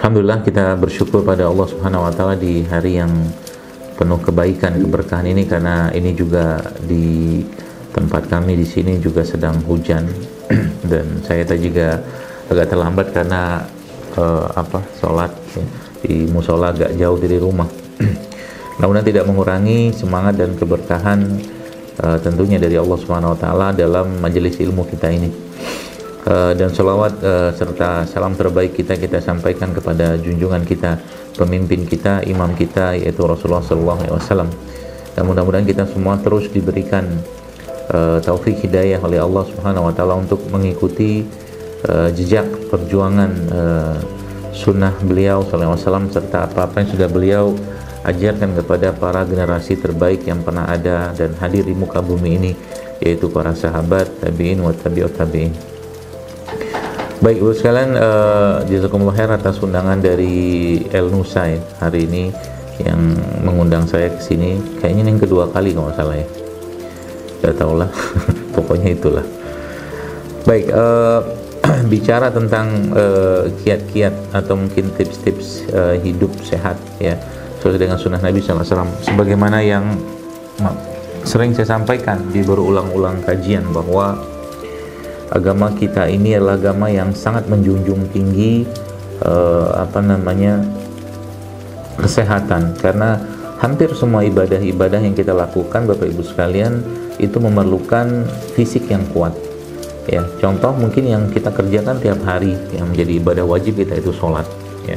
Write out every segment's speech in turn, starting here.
Alhamdulillah, kita bersyukur pada Allah Subhanahu wa taala di hari yang penuh kebaikan, keberkahan ini, karena ini juga di tempat kami di sini juga sedang hujan dan saya tadi juga agak terlambat karena sholat ya, di musola agak jauh dari rumah. Namun tidak mengurangi semangat dan keberkahan tentunya dari Allah Subhanahu wa taala dalam majelis ilmu kita ini. Dan selawat serta salam terbaik kita sampaikan kepada junjungan kita, pemimpin kita, imam kita, yaitu Rasulullah SAW. Dan mudah-mudahan kita semua terus diberikan taufik hidayah oleh Allah Subhanahu wa taala untuk mengikuti jejak perjuangan sunnah beliau SAW, serta apa-apa yang sudah beliau ajarkan kepada para generasi terbaik yang pernah ada dan hadir di muka bumi ini, yaitu para sahabat, tabi'in wa tabi'ut tabi'in. Baik, Ibu sekalian, jazakumullah khair atas undangan dari El Nusa ya, hari ini yang mengundang saya ke sini. Kayaknya ini yang kedua kali kalau nggak salah ya. Gak tau lah, pokoknya itulah. Baik, bicara tentang kiat-kiat atau mungkin tips-tips hidup sehat ya, sesuai dengan sunnah Nabi SAW. Sebagaimana yang sering saya sampaikan di berulang-ulang kajian, bahwa agama kita ini adalah agama yang sangat menjunjung tinggi kesehatan, karena hampir semua ibadah-ibadah yang kita lakukan, Bapak Ibu sekalian, itu memerlukan fisik yang kuat ya. Contoh mungkin yang kita kerjakan tiap hari yang menjadi ibadah wajib kita itu sholat ya.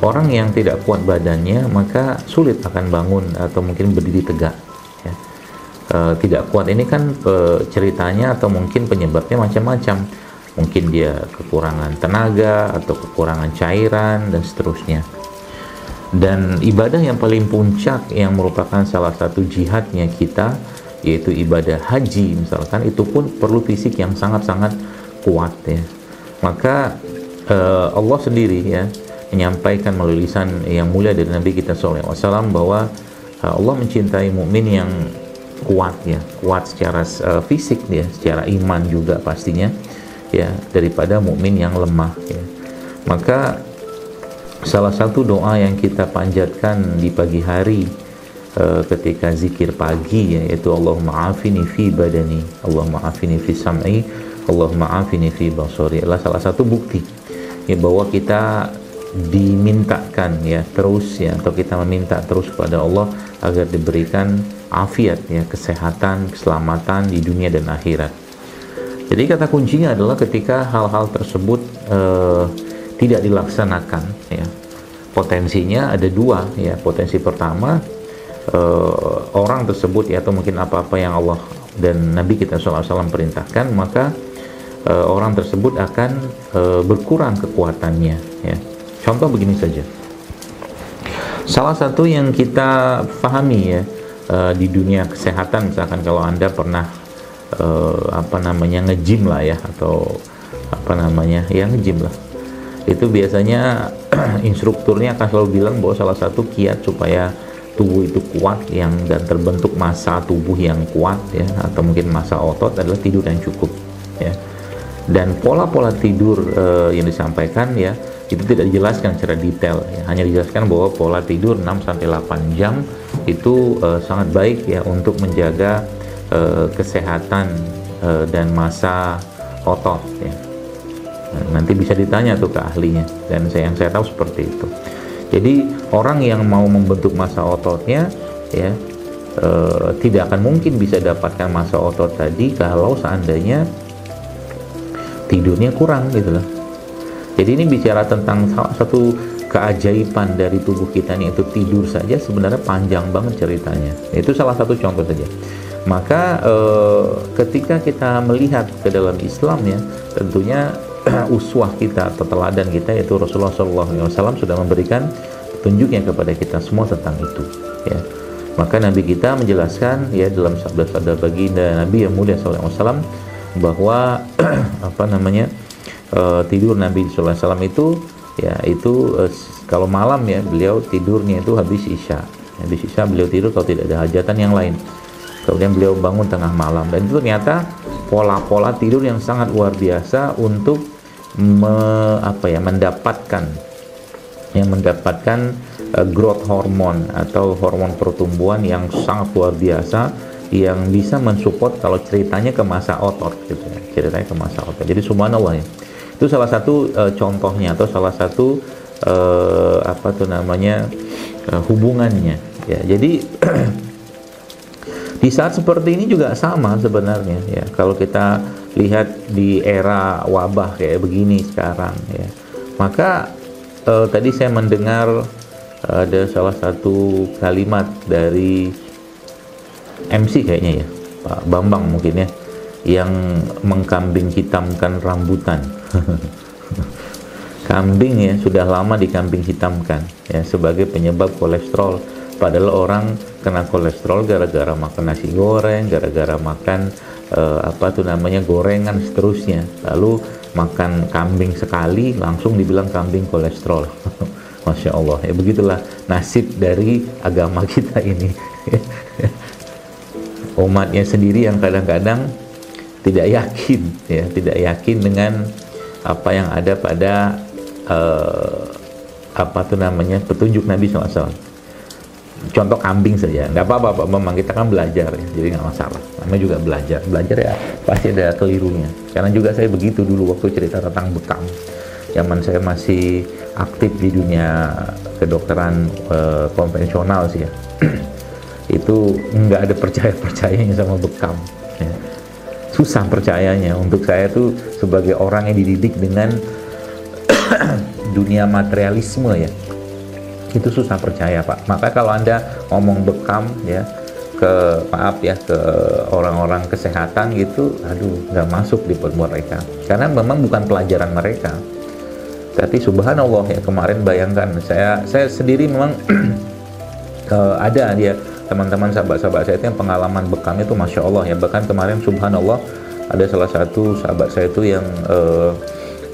Orang yang tidak kuat badannya maka sulit akan bangun atau mungkin berdiri tegak ya. Tidak kuat ini kan ceritanya atau mungkin penyebabnya macam-macam. Mungkin dia kekurangan tenaga atau kekurangan cairan dan seterusnya. Dan ibadah yang paling puncak yang merupakan salah satu jihadnya kita, yaitu ibadah haji misalkan, itu pun perlu fisik yang sangat-sangat kuat ya. Maka Allah sendiri ya menyampaikan melalui lisan yang mulia dari Nabi kita SAW bahwa Allah mencintai mukmin yang kuat ya, kuat secara fisik ya, secara iman juga pastinya ya, daripada mukmin yang lemah ya. Maka salah satu doa yang kita panjatkan di pagi hari ketika zikir pagi ya, yaitu Allahumma afini fi badani, Allahumma afini fi sam'i, Allahumma afini fi basari, adalah salah satu bukti ya bahwa kita dimintakan ya terus ya, atau kita meminta terus kepada Allah agar diberikan afiat ya, kesehatan, keselamatan di dunia dan akhirat. Jadi kata kuncinya adalah ketika hal-hal tersebut tidak dilaksanakan ya. Potensinya ada dua ya. Potensi pertama, orang tersebut ya, atau mungkin apa-apa yang Allah dan Nabi kita SAW perintahkan, maka orang tersebut akan berkurang kekuatannya ya. Contoh begini saja, salah satu yang kita pahami ya di dunia kesehatan, misalkan kalau Anda pernah nge-gym lah ya, atau nge-gym lah, itu biasanya instrukturnya akan selalu bilang bahwa salah satu kiat supaya tubuh itu kuat dan terbentuk massa tubuh yang kuat ya, atau mungkin massa otot, adalah tidur yang cukup ya. Dan pola-pola tidur yang disampaikan ya, itu tidak dijelaskan secara detail ya. Hanya dijelaskan bahwa pola tidur 6-8 jam itu sangat baik ya untuk menjaga kesehatan dan massa otot ya. Nanti bisa ditanya tuh ke ahlinya, dan yang saya tahu seperti itu. Jadi orang yang mau membentuk massa ototnya ya, tidak akan mungkin bisa dapatkan massa otot tadi kalau seandainya tidurnya kurang gitu loh. Jadi ini bicara tentang salah satu keajaiban dari tubuh kita nih, itu tidur saja sebenarnya panjang banget ceritanya. Itu salah satu contoh saja. Maka ketika kita melihat ke dalam Islam ya, tentunya uswah kita atau teladan kita, yaitu Rasulullah SAW, sudah memberikan petunjuknya kepada kita semua tentang itu ya. Maka Nabi kita menjelaskan ya dalam sabda-sabda baginda Nabi yang mulia SAW bahwa tidur Nabi SAW itu ya, itu kalau malam ya, beliau tidurnya itu habis isya beliau tidur kalau tidak ada hajatan yang lain. Kemudian beliau bangun tengah malam, dan itu ternyata pola-pola tidur yang sangat luar biasa untuk mendapatkan yang mendapatkan growth hormone atau hormon pertumbuhan yang sangat luar biasa, yang bisa mensupport kalau ceritanya ke masa otot gitu ya, ceritanya ke masa otot. Jadi subhanallah ya, itu salah satu contohnya atau salah satu hubungannya ya. Jadi di saat seperti ini juga sama sebenarnya ya, kalau kita lihat di era wabah kayak begini sekarang ya, maka tadi saya mendengar ada salah satu kalimat dari MC kayaknya ya, Pak Bambang mungkin ya, yang mengkambing hitamkan rambutan. Kambing ya sudah lama dikambing hitamkan ya sebagai penyebab kolesterol, padahal orang kena kolesterol gara-gara makan nasi goreng, gara-gara makan gorengan seterusnya, lalu makan kambing sekali langsung dibilang kambing kolesterol. Masya Allah ya, begitulah nasib dari agama kita ini. Umatnya sendiri yang kadang-kadang tidak yakin ya, tidak yakin dengan apa yang ada pada petunjuk Nabi SAW. Contoh kambing saja, nggak apa-apa, memang kita kan belajar ya, jadi nggak masalah. Namanya juga belajar ya pasti ada kelirunya. Karena juga saya begitu dulu waktu cerita tentang bekam. Zaman saya masih aktif di dunia kedokteran konvensional sih ya. Itu nggak ada percayanya sama bekam ya. Susah percayanya. Untuk saya tuh sebagai orang yang dididik dengan dunia materialisme ya, itu susah percaya Pak. Maka kalau Anda ngomong bekam ya ke orang-orang kesehatan gitu, aduh nggak masuk di mereka, karena memang bukan pelajaran mereka. Tapi subhanallah ya, kemarin bayangkan saya sendiri memang ada dia teman-teman sahabat-sahabat saya itu yang pengalaman bekam itu masya Allah ya. Bahkan kemarin subhanallah ada salah satu sahabat saya itu yang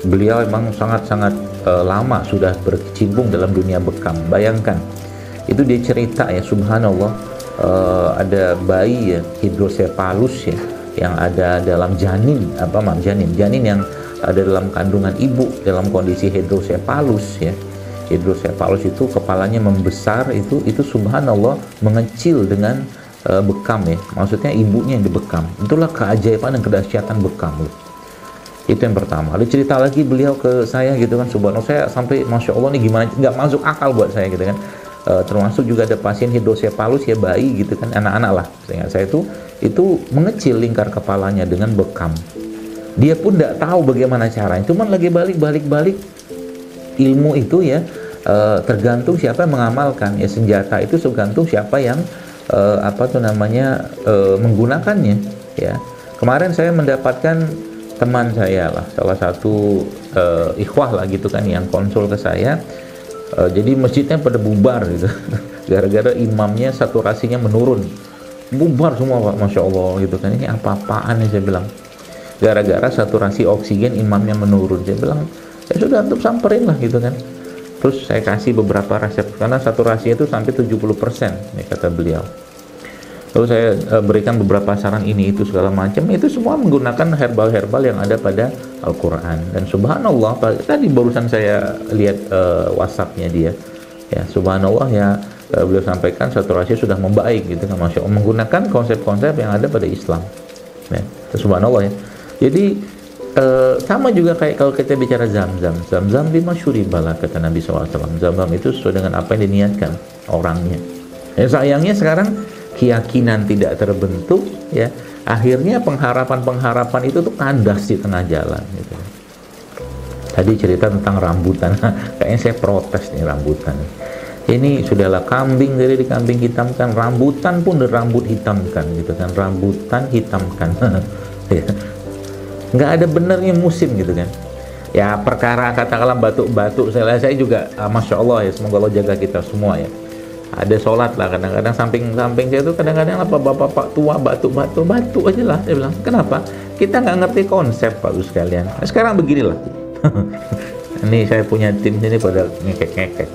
beliau memang sangat-sangat lama sudah berkecimpung dalam dunia bekam. Bayangkan itu dia cerita ya, subhanallah, ada bayi ya, hidrosepalus ya, yang ada dalam janin yang ada dalam kandungan ibu dalam kondisi hidrosepalus ya. Hidrosepalus itu kepalanya membesar, itu subhanallah mengecil dengan bekam ya, maksudnya ibunya yang dibekam. Itulah keajaiban dan kedahsyatan bekam loh. Itu yang pertama. Ada cerita lagi beliau ke saya gitu kan, subhanallah, saya sampai masya Allah nih gimana, nggak masuk akal buat saya gitu kan. Termasuk juga ada pasien hidrosepalus ya, bayi gitu kan, anak-anak lah. Saya itu mengecil lingkar kepalanya dengan bekam. Dia pun tidak tahu bagaimana caranya, cuman lagi balik ilmu itu ya, tergantung siapa yang mengamalkan ya. Senjata itu tergantung siapa yang menggunakannya ya. Kemarin saya mendapatkan teman saya lah, salah satu ikhwah lah gitu kan, yang konsul ke saya. Jadi masjidnya pada bubar gitu gara-gara imamnya saturasinya menurun, bubar semua Pak, masya Allah gitu kan. Ini apa-apaan ya, saya bilang, gara-gara saturasi oksigen imamnya menurun. Saya bilang, ya sudah, untuk samperin lah gitu kan. Terus saya kasih beberapa resep, karena saturasinya itu sampai 70% ya, kata beliau. Lalu saya berikan beberapa saran ini itu segala macam. Itu semua menggunakan herbal-herbal yang ada pada Al-Quran. Dan subhanallah, tadi barusan saya lihat WhatsApp-nya dia ya, subhanallah ya, beliau sampaikan saturasi sudah membaik gitu kan, masya Allah, menggunakan konsep-konsep yang ada pada Islam ya. Subhanallah ya. Jadi sama juga kayak kalau kita bicara Zam-Zam lima syuribalah, kata Nabi SAW. Zam-Zam itu sesuai dengan apa yang diniatkan orangnya ya. Sayangnya sekarang keyakinan tidak terbentuk ya, akhirnya pengharapan itu tuh kandas di tengah jalan gitu. Tadi cerita tentang rambutan, kayaknya saya protes nih rambutan. Ini sudahlah, kambing dari dikambing hitamkan, rambutan pun dirambut hitamkan gitu kan, rambutan hitamkan. Ya. Nggak ada benernya musim gitu kan ya. Perkara katakanlah batuk-batuk, saya juga masya Allah ya, semoga Allah jaga kita semua ya. Ada sholat lah, kadang-kadang samping saya itu kadang-kadang apa bapak-bapak tua batuk aja lah. Saya bilang, kenapa? Kita nggak ngerti konsep Pak Gus sekalian. Nah, sekarang beginilah. Ini saya punya tim ini pada ngekek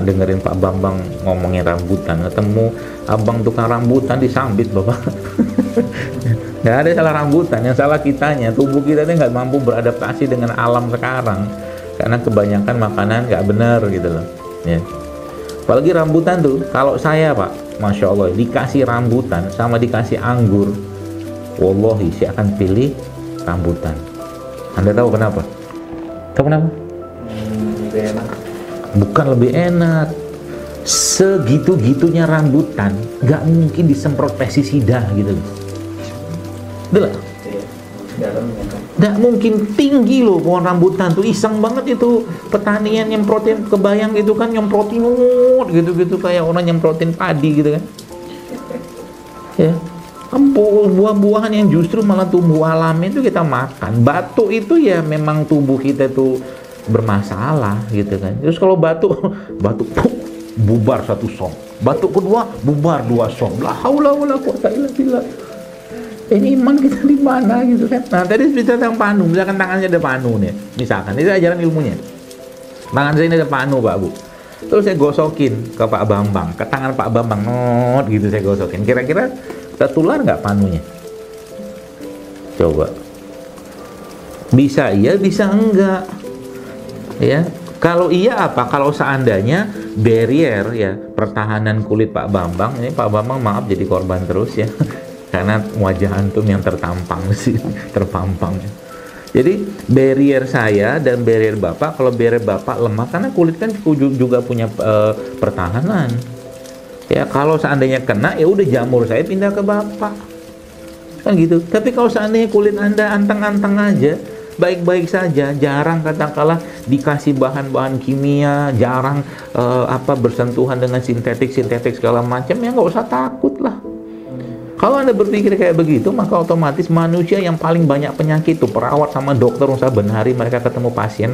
dengerin Pak Bambang ngomongin rambutan, ketemu abang tukang rambutan disambit bapak. Nggak ada salah rambutan, yang salah kitanya. Tubuh kita ini nggak mampu beradaptasi dengan alam sekarang. karena kebanyakan makanan nggak benar gitu loh ya. Apalagi rambutan tuh, kalau saya Pak, Masya Allah, dikasih rambutan sama dikasih anggur, wallahi saya akan pilih rambutan. Anda tahu kenapa? Tahu kenapa? Lebih enak. Bukan lebih enak, segitu-gitunya rambutan nggak mungkin disemprot pestisida gitu loh. Udah lah. Dalamnya kan. Nggak mungkin, tinggi loh pohon rambutan tuh, iseng banget itu petanian nyemprotin, kebayang gitu kan, nyemprotin gitu-gitu kayak orang nyemprotin padi gitu kan ya. Buah-buahan yang justru malah tumbuh alami itu kita makan. Batu itu ya memang tubuh kita tuh bermasalah gitu kan. Terus kalau batu bubar 1 som, batu kedua bubar 2 som, la haula wala quwata illa billah. Ini iman kita di mana gitu kan. Nah tadi bicara tentang panu, misalkan tangannya ada panu nih, misalkan itu ajaran ilmunya, tangan saya ini ada panu Pak Bu, terus saya gosokin ke Pak Bambang, ke tangan Pak Bambang, not gitu saya gosokin, kira-kira tertular nggak panunya? Coba, bisa iya, bisa enggak ya. Kalau iya apa? Kalau seandainya barrier ya, pertahanan kulit Pak Bambang, ini Pak Bambang maaf jadi korban terus ya karena wajah antum yang tertampang sih, terpampang. Jadi barrier saya dan barrier Bapak, kalau barrier Bapak lemah karena kulit kan juga punya pertahanan. Ya kalau seandainya kena ya udah jamur saya pindah ke Bapak. Kan gitu. Tapi kalau seandainya kulit Anda anteng-anteng aja, baik-baik saja, jarang katakanlah dikasih bahan-bahan kimia, jarang bersentuhan dengan sintetik segala macam, ya nggak usah takut lah. Kalau Anda berpikir kayak begitu, maka otomatis manusia yang paling banyak penyakit itu perawat sama dokter saben hari mereka ketemu pasien.